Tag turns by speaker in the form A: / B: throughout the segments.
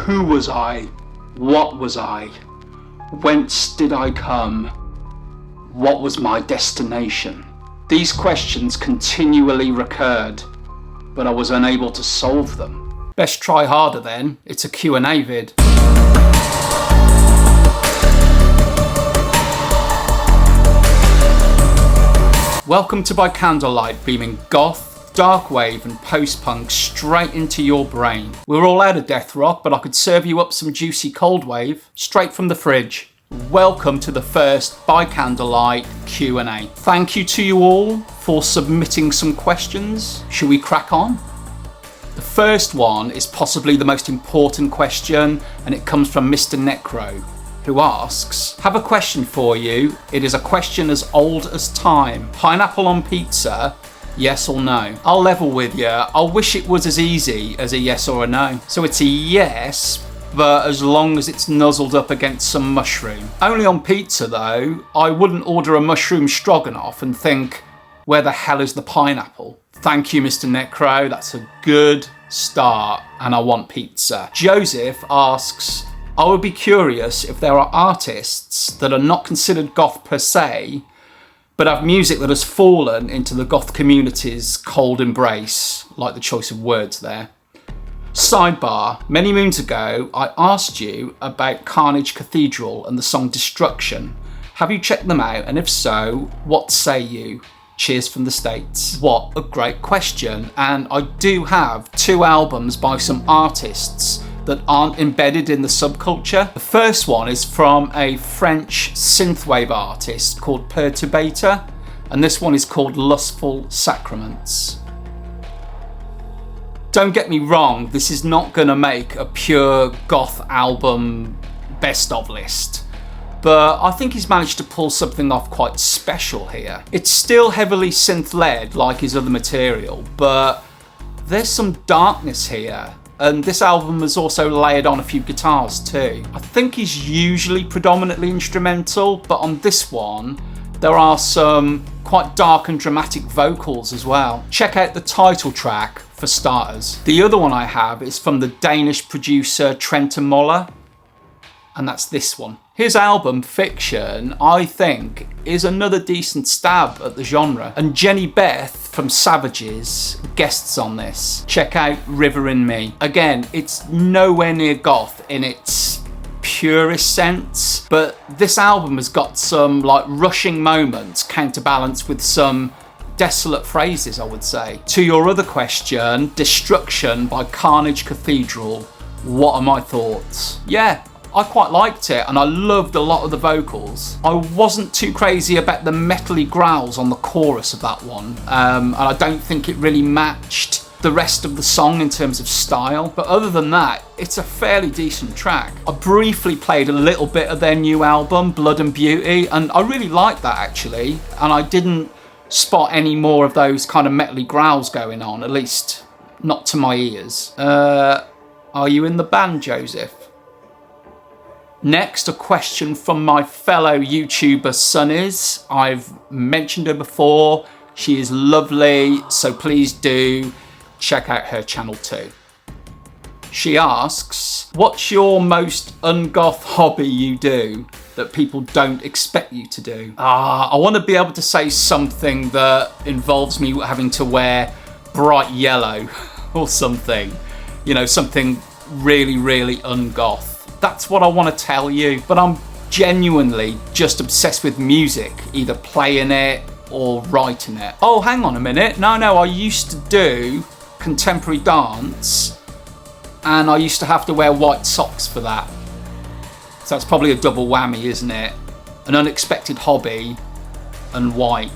A: Who was I? What was I? Whence did I come? What was my destination? These questions continually recurred, but I was unable to solve them. Best try harder then, it's a Q&A vid. Welcome to By Candlelight, beaming goth, dark wave and post-punk straight into your brain. We're all out of death rock, but I could serve you up some juicy cold wave straight from the fridge. Welcome to the first By Candlelight Q&A. Thank you to you all for submitting some questions. Shall we crack on? The first one is possibly the most important question, and it comes from Mr. Necro, who asks, have a question for you. It is a question as old as time. Pineapple on pizza, yes or no? I'll level with you. I wish it was as easy as a yes or a no. So it's a yes, but as long as it's nuzzled up against some mushroom. Only on pizza though, I wouldn't order a mushroom stroganoff and think, where the hell is the pineapple? Thank you, Mr. Necro. That's a good start, and I want pizza. Joseph asks, I would be curious if there are artists that are not considered goth per se, but have music that has fallen into the goth community's cold embrace, like the choice of words there. Sidebar, many moons ago, I asked you about Carnage Cathedral and the song Destruction. Have you checked them out? And if so, what say you? Cheers from the States. What a great question. And I do have 2 albums by some artists that aren't embedded in the subculture. The first one is from a French synthwave artist called Perturbator, and this one is called Lustful Sacraments. Don't get me wrong, this is not gonna make a pure goth album best of list, but I think he's managed to pull something off quite special here. It's still heavily synth-led like his other material, but there's some darkness here. And this album has also layered on a few guitars too. I think he's usually predominantly instrumental, but on this one, there are some quite dark and dramatic vocals as well. Check out the title track for starters. The other one I have is from the Danish producer Trenton Moller, and that's this one. His album, Fiction, I think, is another decent stab at the genre. And Jenny Beth from Savages guests on this. Check out River in Me. Again, it's nowhere near goth in its purest sense, but this album has got some like rushing moments counterbalanced with some desolate phrases, I would say. To your other question, Destruction by Carnage Cathedral, what are my thoughts? Yeah, I quite liked it, and I loved a lot of the vocals. I wasn't too crazy about the metally growls on the chorus of that one, and I don't think it really matched the rest of the song in terms of style. But other than that, it's a fairly decent track. I briefly played a little bit of their new album, Blood and Beauty, and I really liked that actually, and I didn't spot any more of those kind of metally growls going on, at least not to my ears. Are you in the band, Joseph? Next, a question from my fellow YouTuber Sunnies. I've mentioned her before. She is lovely, so please do check out her channel too. She asks, what's your most ungoth hobby you do that people don't expect you to do? I want to be able to say something that involves me having to wear bright yellow or something. You know, something really, really ungoth. That's what I want to tell you, but I'm genuinely just obsessed with music, either playing it or writing it. Oh, hang on a minute. No, I used to do contemporary dance, and I used to have to wear white socks for that. So that's probably a double whammy, isn't it? An unexpected hobby and white.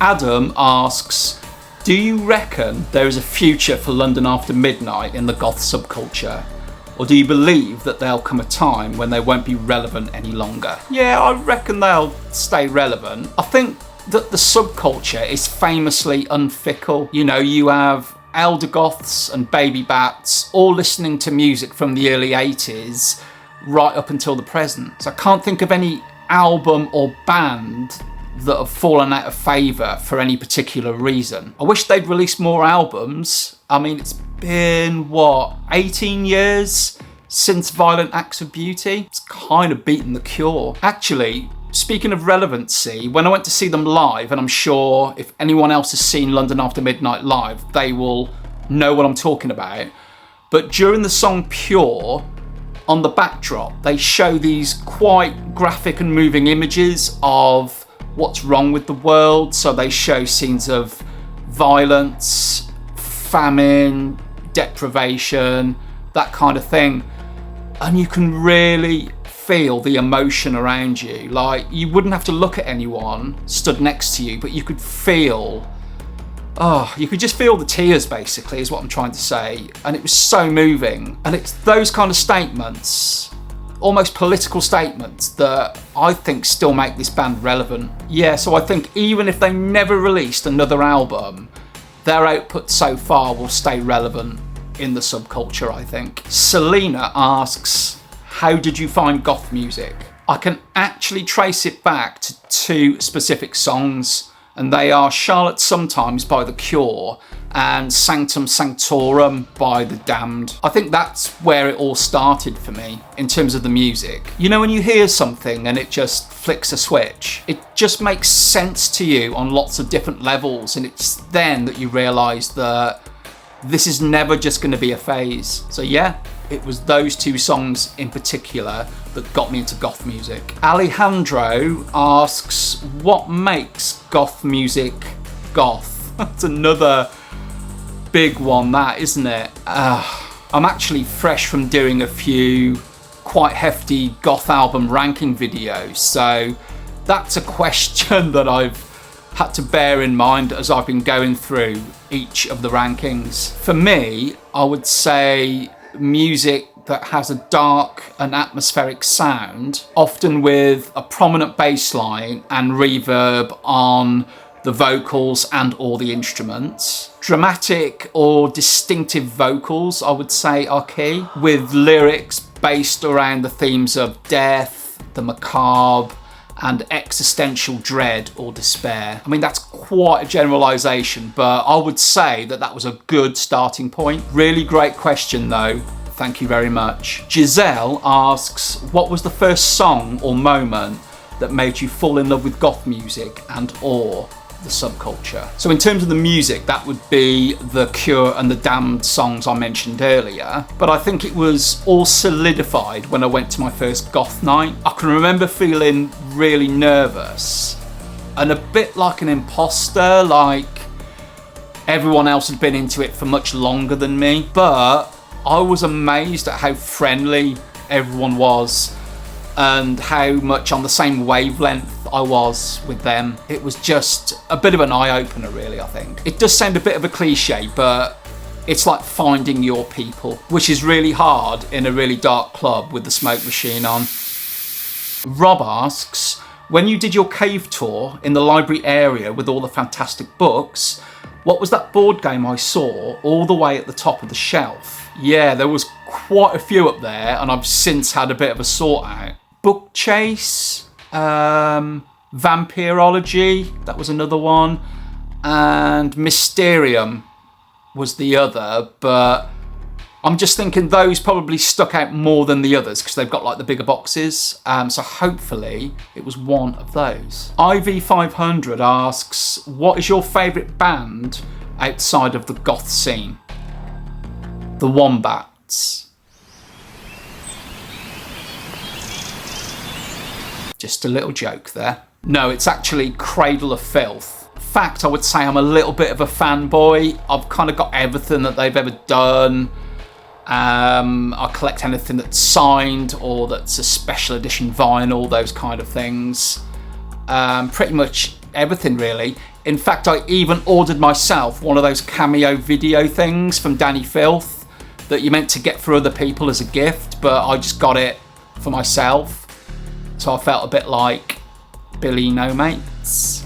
A: Adam asks, do you reckon there is a future for London After Midnight in the goth subculture? Or do you believe that there'll come a time when they won't be relevant any longer? Yeah, I reckon they'll stay relevant. I think that the subculture is famously unfickle. You know, you have elder goths and baby bats all listening to music from the early 80s right up until the present. So I can't think of any album or band that have fallen out of favour for any particular reason. I wish they'd release more albums. I mean, it's been, what, 18 years since Violent Acts of Beauty? It's kind of beaten The Cure. Actually, speaking of relevancy, when I went to see them live, and I'm sure if anyone else has seen London After Midnight live, they will know what I'm talking about. But during the song Pure, on the backdrop, they show these quite graphic and moving images of what's wrong with the world. So they show scenes of violence, famine, deprivation, that kind of thing. And you can really feel the emotion around you. Like, you wouldn't have to look at anyone stood next to you, but you could feel, you could just feel the tears, basically, is what I'm trying to say. And it was so moving. And it's those kind of statements, almost political statements, that I think still make this band relevant. Yeah, so I think even if they never released another album, their output so far will stay relevant in the subculture, I think. Selena asks, how did you find goth music? I can actually trace it back to 2 specific songs, and they are Charlotte Sometimes by The Cure and Sanctum Sanctorum by The Damned. I think that's where it all started for me in terms of the music. You know, when you hear something and it just flicks a switch, it just makes sense to you on lots of different levels, and it's then that you realise that this is never just going to be a phase. So yeah, it was those 2 songs in particular that got me into goth music. Alejandro asks, what makes goth music goth? That's another big one, that, isn't it? I'm actually fresh from doing a few quite hefty goth album ranking videos, so that's a question that I've had to bear in mind as I've been going through each of the rankings. For me, I would say music that has a dark and atmospheric sound, often with a prominent bass line and reverb on the vocals and all the instruments. Dramatic or distinctive vocals, I would say, are key, with lyrics based around the themes of death, the macabre, and existential dread or despair. I mean, that's quite a generalisation, but I would say that that was a good starting point. Really great question though. Thank you very much. Giselle asks, what was the first song or moment that made you fall in love with goth music and or the subculture? So in terms of the music, that would be The Cure and The Damned songs I mentioned earlier, but I think it was all solidified when I went to my first goth night. I can remember feeling really nervous and a bit like an imposter, like everyone else had been into it for much longer than me, but I was amazed at how friendly everyone was and how much on the same wavelength I was with them. It was just a bit of an eye-opener, really, I think. It does sound a bit of a cliche, but it's like finding your people, which is really hard in a really dark club with the smoke machine on. Rob asks, when you did your cave tour in the library area with all the fantastic books, what was that board game I saw all the way at the top of the shelf? Yeah, there was quite a few up there, and I've since had a bit of a sort out. Book Chase, Vampirology, that was another one, and Mysterium was the other, but I'm just thinking those probably stuck out more than the others because they've got like the bigger boxes, so hopefully it was one of those. IV500 asks, what is your favourite band outside of the goth scene? The Wombats. Just a little joke there. No, it's actually Cradle of Filth. In fact, I would say I'm a little bit of a fanboy. I've kind of got everything that they've ever done. I collect anything that's signed or that's a special edition vinyl, those kind of things. Pretty much everything, really. In fact, I even ordered myself one of those cameo video things from Danny Filth that you meant to get for other people as a gift, but I just got it for myself. So I felt a bit like Billy No Mates.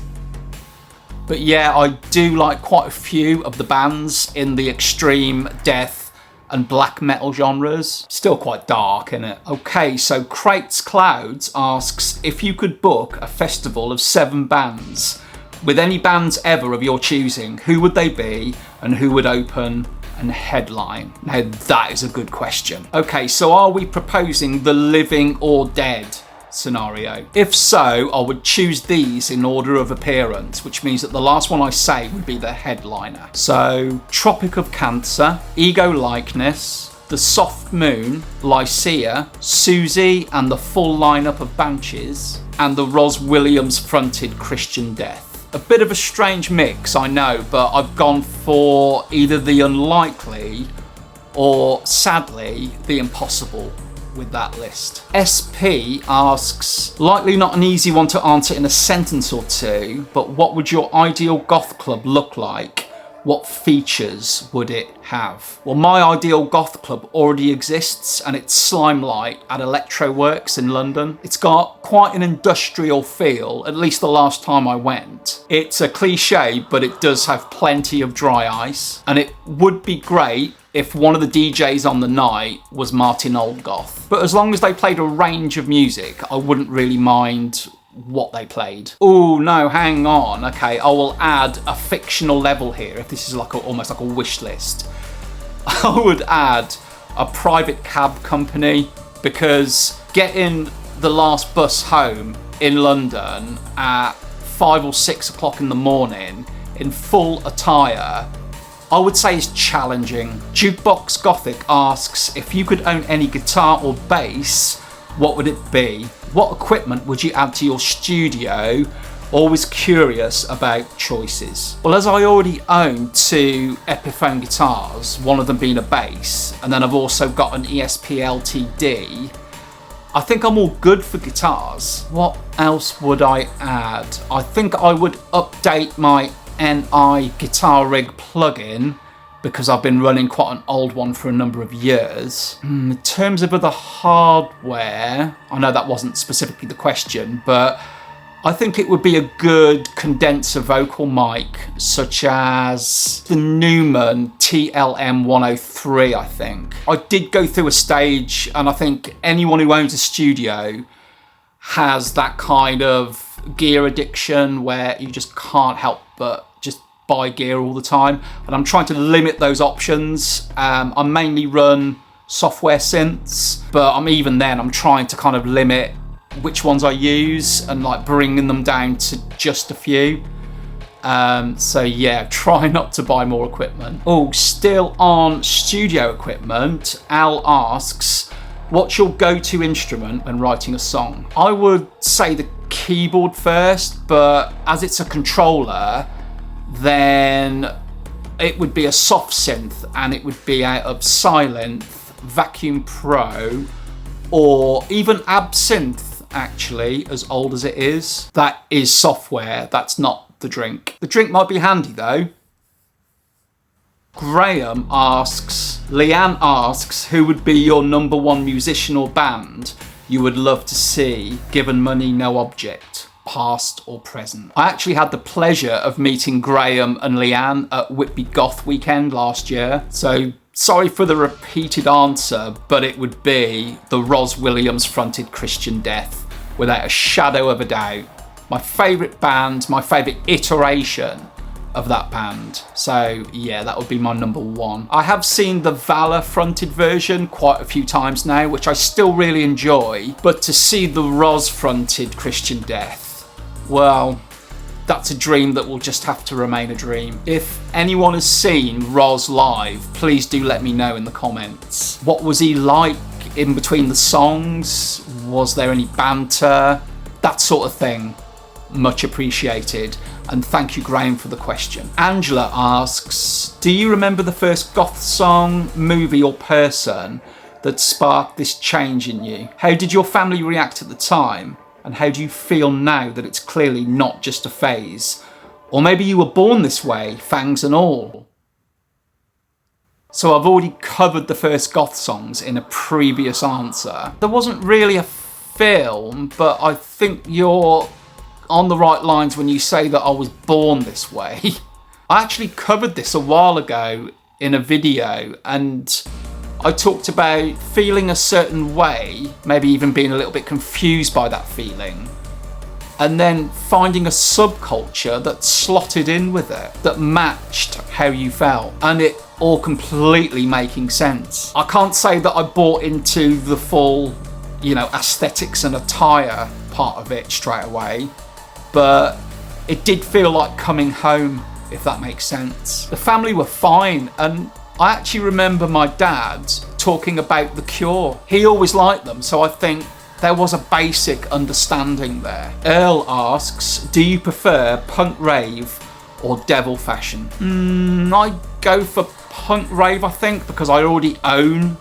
A: But yeah, I do like quite a few of the bands in the extreme death and black metal genres. Still quite dark, innit? Okay, so Crates Clouds asks, if you could book a festival of 7 bands with any bands ever of your choosing, who would they be and who would open and headline? Now that is a good question. Okay, so are we proposing the living or dead scenario? If so, I would choose these in order of appearance, which means that the last one I say would be the headliner. So Tropic of Cancer, Ego Likeness, The Soft Moon, Lycia, Susie and the full lineup of Banshees, and the Ros Williams fronted Christian Death. A bit of a strange mix, I know, but I've gone for either the unlikely or, sadly, the impossible with that list. SP asks, likely not an easy one to answer in a sentence or two, but what would your ideal goth club look like? What features would it have? Well, my ideal goth club already exists, and it's Slimelight at Electroworks in London. It's got quite an industrial feel, at least the last time I went. It's a cliche, but it does have plenty of dry ice, and it would be great if one of the DJs on the night was Martin Oldgoth. But as long as they played a range of music, I wouldn't really mind what they played. Oh no, hang on. Okay, I will add a fictional level here. If this is like almost like a wish list, I would add a private cab company, because getting the last bus home in London at 5 or 6 o'clock in the morning in full attire, I would say is challenging. Jukebox Gothic asks, if you could own any guitar or bass, what would it be? What equipment would you add to your studio? Always curious about choices. Well, as I already own 2 Epiphone guitars, one of them being a bass, and then I've also got an ESP LTD, I think I'm all good for guitars. What else would I add? I think I would update my NI guitar rig plugin, because I've been running quite an old one for a number of years. In terms of other hardware, I know that wasn't specifically the question, but I think it would be a good condenser vocal mic, such as the Neumann TLM 103, I think. I did go through a stage, and I think anyone who owns a studio has that kind of gear addiction where you just can't help but just buy gear all the time, and I'm trying to limit those options. I mainly run software synths, but I'm trying to kind of limit which ones I use and like bringing them down to just a few. So yeah, try not to buy more equipment. Oh, still on studio equipment, Al asks, what's your go-to instrument when writing a song? I would say the keyboard first, but as it's a controller, then it would be a soft synth, and it would be out of Silent, Vacuum Pro, or even Absinthe, actually, as old as it is. That is software, that's not the drink. The drink might be handy though. Graham asks, Leanne asks, who would be your number 1 musician or band you would love to see, given money, no object, past or present? I actually had the pleasure of meeting Graham and Leanne at Whitby Goth weekend last year, so sorry for the repeated answer, but it would be the Ros Williams fronted Christian Death, without a shadow of a doubt. My favourite band, my favourite iteration of that band. So yeah, that would be my number 1. I have seen the Valor fronted version quite a few times now, which I still really enjoy, but to see the Ros fronted Christian Death, well, that's a dream that will just have to remain a dream. If anyone has seen Ros live, please do let me know in the comments. What was he like in between the songs? Was there any banter? That sort of thing. Much appreciated. And thank you, Graham, for the question. Angela asks, do you remember the first goth song, movie or person that sparked this change in you? How did your family react at the time? And how do you feel now that it's clearly not just a phase? Or maybe you were born this way, fangs and all. So I've already covered the first goth songs in a previous answer. There wasn't really a film, but I think you're on the right lines when you say that I was born this way. I actually covered this a while ago in a video, and I talked about feeling a certain way, maybe even being a little bit confused by that feeling. and then finding a subculture that slotted in with it, that matched how you felt, and it all completely making sense. I can't say that I bought into the full, aesthetics and attire part of it straight away, but it did feel like coming home, if that makes sense. The family were fine, and I actually remember my dad talking about The Cure. He always liked them, so I think there was a basic understanding there. Earl asks, do you prefer punk rave or devil fashion? I go for punk rave, I think, because I already own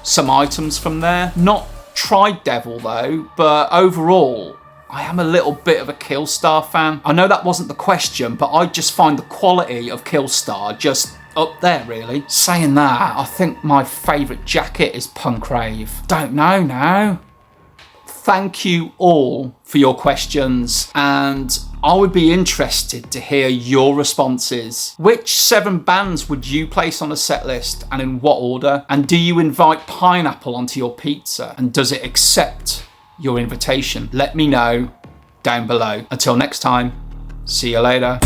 A: some items from there. Not tried devil though, but overall, I am a little bit of a Killstar fan. I know that wasn't the question, but I just find the quality of Killstar just up there, really. Saying that, I think my favourite jacket is punk rave. Don't know now. Thank you all for your questions, and I would be interested to hear your responses. Which 7 bands would you place on a set list, and in what order? And do you invite pineapple onto your pizza, and does it accept your invitation? Let me know down below. Until next time, see you later.